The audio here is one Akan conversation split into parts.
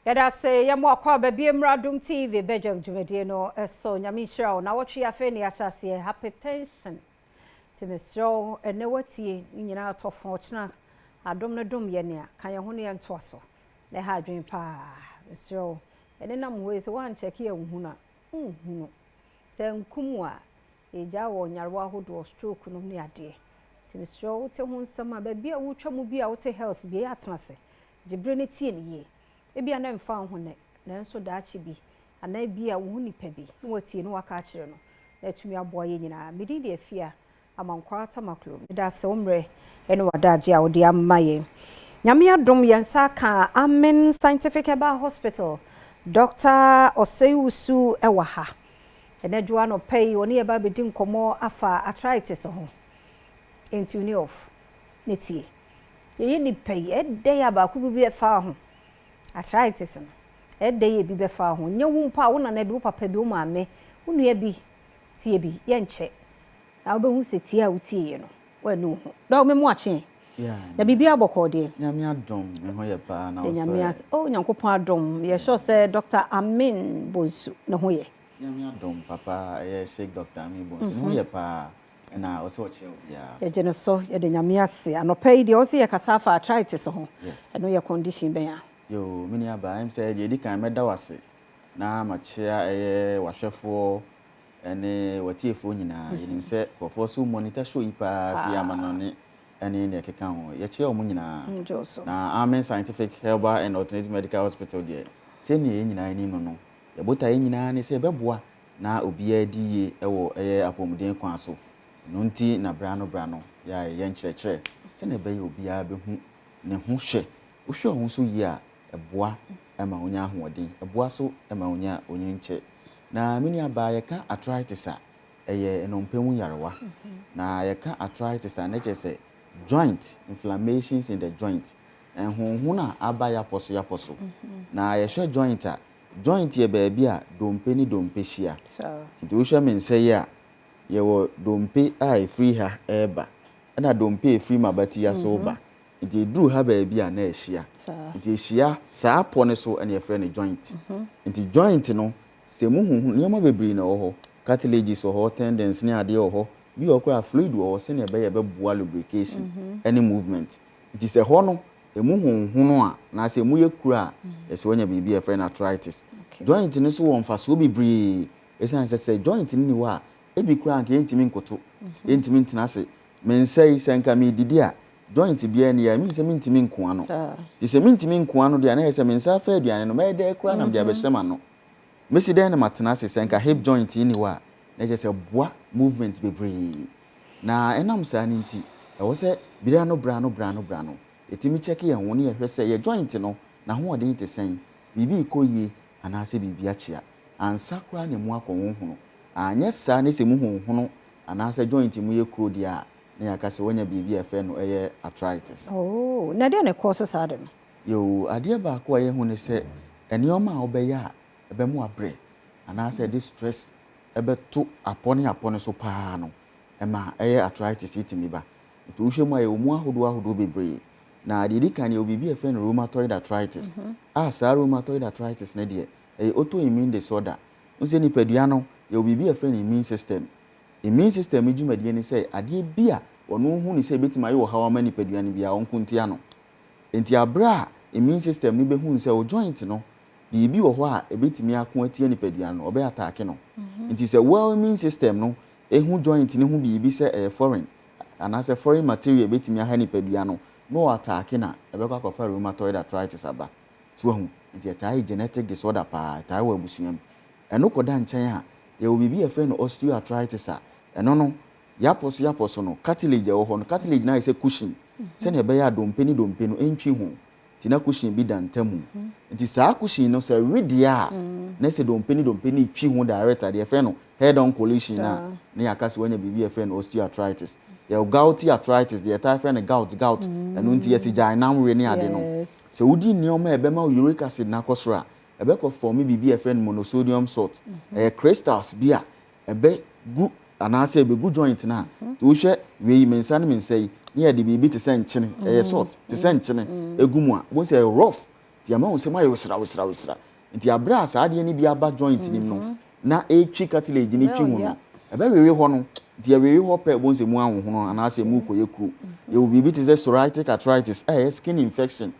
Yada say yamo akwa baby Adom TV Badwam dwumedie no so nyame hira na wotwe afa ni ahyase hypertension timesro ene watie nyina atofo chena Adom no dom ye ne kan ye ho ne nto so na ha adwen pa mesro ene nam we se wan check ye hu na hu se nkum a eja wo nyarwa hodo stroke no ne ade timesro wote hu nsama baby a wotwa mu bi a wote health bi ya atenase gibre ne tie ne ye ebia na mfa ho ne nanso da achi bi ana bia wo nipa bi na watie no waka akire no na tumi aboye nyina medi de afia amankwa tamaklo da se omre ene wadaje a wode amaye nyame adom yensa ka Amen Scientific Herbal Hospital Dr. Oseiwusu ewaha ene dua no pay woni e ba bedi nkomo afa arthritis ho entuni off netie ye ni pay e dey aba ku bi e fa ho arthritis no dey bi be fa ho nye wu mpa wo na na bi wo papa bi wo maame wo nua bi tie bi ye nche na wo be hu se tie a wo tie ye no wa nu ho da wo me mu ache ya bibia bokode nyame adom me ho ye pa na wo so nyankopon adom ye sure say Dr. Amen Bonsu ne ho ye nyame adom papa ye Sheikh Dr. Amen Bonsu ne ho ye pa na o so che ya je no so ye de nyame ase anopai de o se ye kasafa arthritis ho no ye condition ben ya yo mini aba im say je di kan meda wase na machia wahwefo ene watiefo nyina yenim say kofo so monitor show ipa fi amanone ene ne keka ho ye chia omu nyina na Amen Scientific Herbal and Alternative Medical Hospital there say ne nyina ni no ye bota ye nyina ne say beboa na obia diye ewo apomuden kwan so no nti na brano ya ye nkyerɛkyerɛ sɛ ne bɛyɛ obia behu ne ho hwɛ wo hwɛ ho so yi a eboa ema onya ahoɔden eboa so ema onya onyinche na mini aba ye ka arthritis a eye enompemu yarewa na ye ka arthritis a na kyese joint inflammations in the joint enhunhu na aba ya poso na ye hwɛ joint ye baabi a dompe ni dompe hia so nti wo hwɛ men sɛ ye a ye wo dompe a free ha eba na dompe free mabati ya so ba nti dru ha baabi a na ehia nti ehia saa po ne so ene efre ne joint nti joint no se mu huhu nyoma bebiri na ho cartilage so ho tendons ne ade ho bi okra fluid ho se ne be ye be boa lubrication any movement nti se ho no emu huhu no a na se mu ye kura ese wonya bibi efre na arthritis joint ne so wo mfa so bebiri esan se joint ni wa ebi kura nke ntimi nkoto ntimi ntina se mensai senka mi didi a joint bia ne ya mi se mintimi nko ano ti se mintimi nko ano de na se mensa fa aduane no me de kura na bia be hyema no mesi de na matena se senka hip joint ni wa na je se boa movement bebre na enam sa ni nti e wo se bira no bra no etimi check ye ho ne ye hwe se ye joint no na ho ode nti sen bibi ikoyie ana se bibi achia ansa kura ne mu akɔhunhunu anye sa ne se mu hunhunu ana se joint mu ye kuro dia na yakase wonya bibi efe no eye arthritis na de ne causes ade no yo ade ba ko ye hu ne se enioma a obeya ebe mu abre ana se this stress ebe to apone so pa no ema eye arthritis itimi ba to hwe mu aye mu ahodo bebre na ade di kan ye obibi efe no rheumatoid arthritis sa rheumatoid arthritis na de autoimmune disorder unse ni padua no ye obibi efe no immune system ejumadi ni say ade bia ono hu ni say betima ye wo hawa mani padua ni bia onkuntia no enti abra immune system ni be hu say o joint no bibi wo ho a ebetimi akon atie ni padua no obe attack no enti say well immune system no ehu joint ni hu bibi say foreign ana say foreign material ebetimi aha ni padua no attack na ebe kwa kofa rheumatoid arthritis aba so hu enti atai genetic disorder pa atai wa busuam eno koda nkyɛn a ye obibi e friend osteoarthritis a eno no yaposo no cartilage wo ho no cartilage na ise cushion se na be ya dompe no entwi ho ti na cushion bi dantamu nti saa cushion no se redia na se dompe ni twi ho director de friend no head on collision na yakase wanya bibi e friend osteoarthritis ye gouty arthritis de ta friend gout eno nti ye si jainam we ni ade no se udi nioma e be ma uric acid na kosora ebe ko form bibi e friend monosodium salt crystals bia ebe gu anase ebe gu joint na to hwe we mensa ne mensai ne ya de bibi te senchene salt te senchene egumu a bo se rough ti ama wo se ma wosra nti abra asa de ni bi aba joint nim no na etwi cartilage ni twi ho no ebe wewe ho no nti wewe ho pe bo nse mu anwo ho no ana se mu koye kru ye will be say psoriatic arthritis skin infection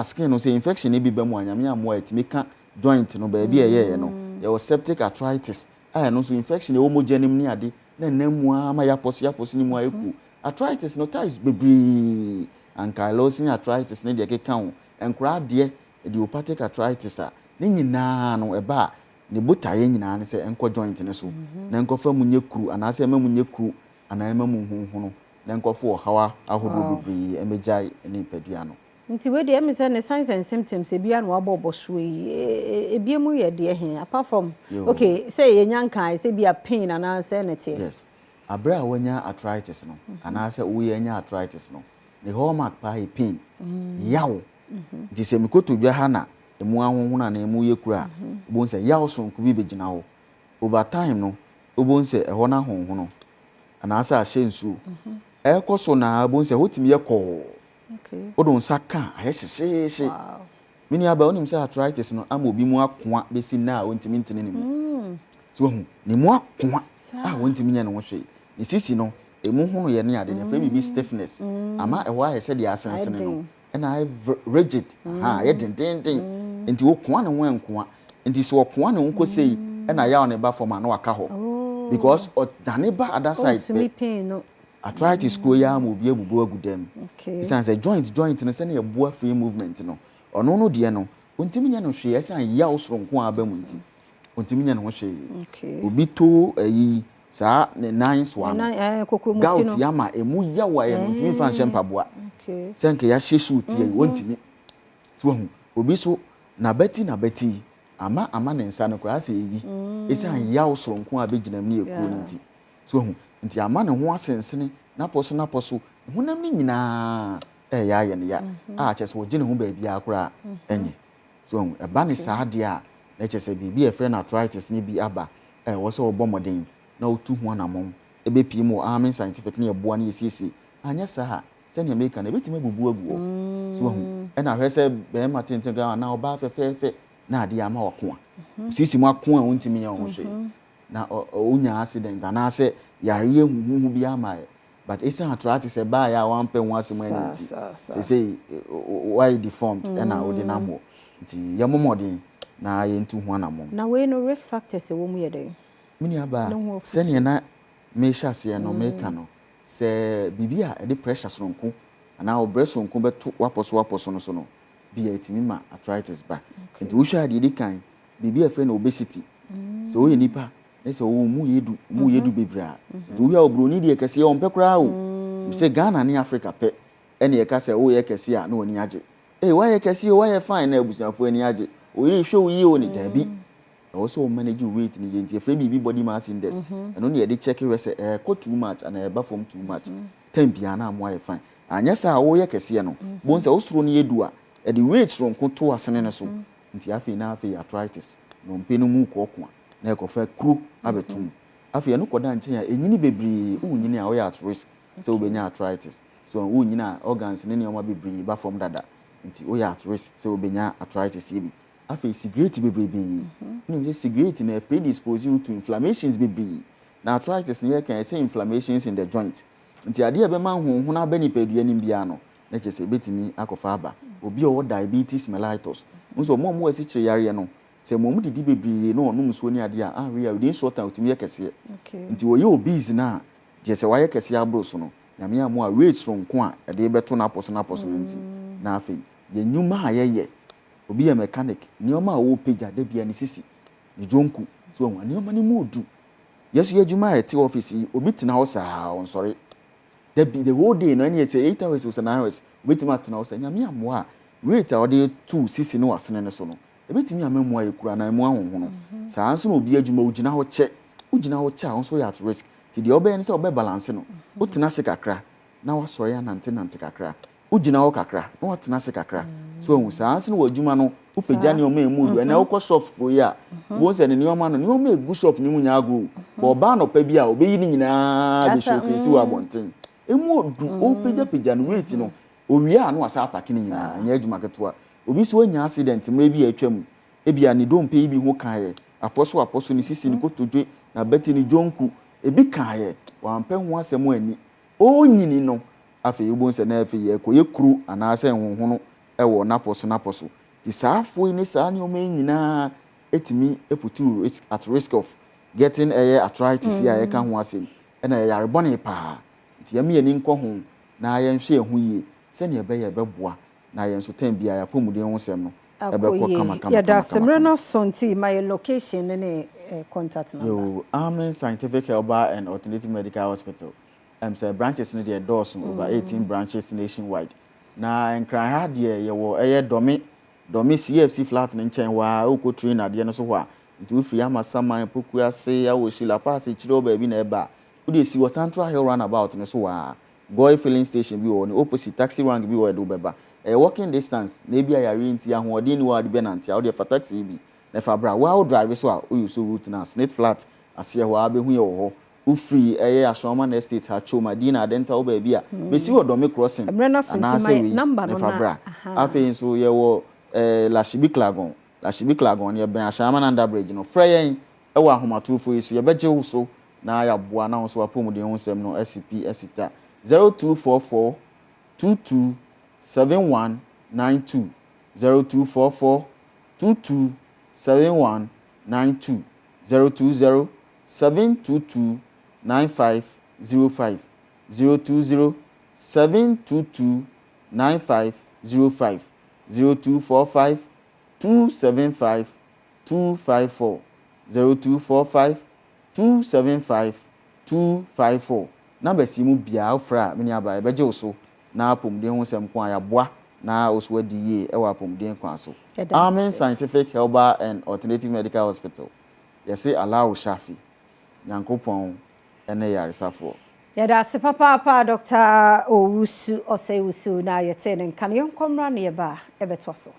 skin no say infection e bi ba mu anyame amo etimi ka joint no ba bi ye no ye was septic arthritis no so infection e wo mojanim ni ade na namu ama yapos ni mu ayeku arthritis no ties bebri ankylosing arthritis ne de keka ho enkura de idiopathic arthritis ne nyina no eba ne botaye nyina ne se enko joint ne so na enko fa munye kru anase ma munye kru ana ma mu hunhunu na enko fa hawa ahodo bebri emejai ne padua no nti we dey me say the signs and symptoms e bia no abobo so e bia mu ye de he apart from okay say ye nyankan say bia pain ana say ne tie yes abra wanya arthritis no ana say wo ye nya arthritis no the hallmark pa pain yawo nti se mikoto bia ha na emu ahonhon na emu ye kura obon say yawo sonko bi begina ho over time no obon say eho na honhon no ana say ahye nsu ekoso na obon say hotimi ye ko okay odon saka ayehyehyehye mini aba onim say arthritis no ama obi mu akoa besi na ontimi ntene ne mu so hu ne mu akoa ontimi nya ne ho hwe ne sisi no emu hono ye ne ade ne fra bibi stiffness ama eho ayese de asensene no na rigid ye dindindin nti wo koa ne ho enkoa nti so koa ne ho kosei na ya ne ba form na waka ho because dane ba other side pain no arthritis ko ya ma obi abubu agudam okay isan say joint no say na eboa free movement no ono no de no ontimi nya no hwe isan ya osronko aba mu nti ontimi nya no hwe okay obi to ayi sa ne nines one gout ya ma emu ya wa ya ontimi fa mpaboa okay senke ya hye shoot ye ontimi so hu obi so na beti ama ne nsa no kwa se yi isan ya osronko abegina mu ekuro nti so hu nti ama ne ho asensene na poso honam ni nyina ya ye ne ya chese wo gine ho ba bia akora enye so eba ne saade a na chese bibi e friend arthritis ni bi aba wo se wo bomoden na otu ho anamom ebe pii mo amen scientific ne eboa ne yesisi anya sa se ne America na betime bubu aguo so hu na hwe se be ma tenten gra na oba fefe na ade ama wako sisi mo ako a wontimi nya ho hwe na onya accident ana se yare huhu bi ama but esa arthritis e ba ya wan pe wan asem ani ti say why deformed na odi na mo nti ya momodin na ye ntu ho anamom na we no risk factors e wo mu ye den mini aba se ne na me hyase no me ka no se bibia e de pressure sonko ana o breast sonko beto waposo no so no bi etimi ma arthritis ba nti wo hwa de kan bibia friend obesity so o ye nipa ese o mu yedu bebra nti wo obroni de kese o mpekura o se Ghana ni Africa pe ene ye ka se wo ye kese a na oni age wa ye kese wa ye fine na abusiafo ani age o yiri hwe wo yi o ni dabi o so manage weight ni yenti efre bibi body mass index eno ne ye de check we se ko too much and e ba from too much tempia na mo ye fine anya sa wo ye kese no bon se o suro ni yedu a e de weight ron ko to asene ne so nti afi na afi arthritis no mpenu mu ko ko na ekofa kru abetum afi no koda nchen ya enyini bebri unyini a we at risk so obenya arthritis so unyina organs ne ne oma bebri ba from dada nti we at risk so obenya arthritis yebi afi cigarette bebri ni cigarette na predispose you to inflammations bebri na arthritis ne can say inflammations in the joint nti ade e be ma honhon na ba ni padua ni bia no na chese betimi akofa aba obi o diabetes mellitus nso mo asi kire yare no se mo didi bebri no onum so ni ade a we within short time utimi yekese nti wo ye obese na je se wa yekese abro so no nyame amu a weight so nko a ade beto na poso nti na afi ye nyuma ayeye obi ye mechanic ni o ma wo page ade bia ni sisi ni jonku so won ni o ma ni mu odu yesu ye juma ete office obi tina ho sa on sorry the whole day no any say 8 hours or 9 hours wetima tina ho sa nyame amu a weight a ode 2 sisi no asene ne so no ebetimi amemwa ekura na emu ahonhono saa nso no obi adwuma ugina ho che a nso ya at risk ti de obe ne se obe balance no utina se kakra na wasori anante kakra ugina ho kakra na watina se kakra so ehun saa nso no wadwuma no upegya ne oma emudu na ukọ shop for ya wo se ne oma no ne oma egu shop ni munya agro bo ba no pa bi a obeyi ni nyina be showcase wa bonten emu odu upegya no weight no owia no asa apake ni nyina anya adwuma ketwa obi so anya accident mre bi atwam ebia ne dompe bi ho kae aposo ne sisi ne kotodwe na beti ne jonku ebi kae wampe ho asem ani onyini no afi yebo nse na afi ye koye kru anaase honhono ewo naposo ti saafo ni saa ne o nyina etimi eputu at risk of getting arthritis ya ye ka ho asem na ye yare bone pa ti yam ye ni nko ho na ye nhwe ehu yie se ne ebe ye beboa na ye nso tan bia ya pomuden ho sem no ebe ko kama ya da semre no sonti my location ne contact number yo Amen Scientific Herbal and Alternative Medical Hospital say branches in the doors over 18 branches nationwide na enkran ha de ye wo domi CFC flat ne nchen wa oko train ade no so ho a nti free amasaman poku ase ya wo shila pass chiro ba bi na eba wo de si Watantra Hill runabout ne so wa Goy filling station bi wo ne opposite taxi rank bi wo do beba walking distance na bia ya renti ahoɔden ni wa de benanti a wo de fa taxi bi na fa bra wa wo drive so a wo use route na snake flat ase ho a be hu ye wo ho free Ashoma estate ha cho Madina dental ba bia be si wo do me crossing na say number no na afi so ye wo Lashibi Klagon ye ben Ashama under bridge no freyen wo ahomaturu fo yesu ye beje wo so na ya boa na wo so apomuden ho sem no SCP esita 0244 22 7192 0244 22 7192 020 722 9505 020 722 9505 0245 275 254 0245 275 254 number simu bia ofra mini aba ebeje oso na apomden ho sem kwa ya boa na oswo diye e wa apomden kwa so Amen Scientific Herbal and Alternative Medical Hospital say allow shafi nyankopon ene yaresafo ya da se papa Dr. Owusu Osei Wusu na yete ne kan yon komra ne ba ebeto so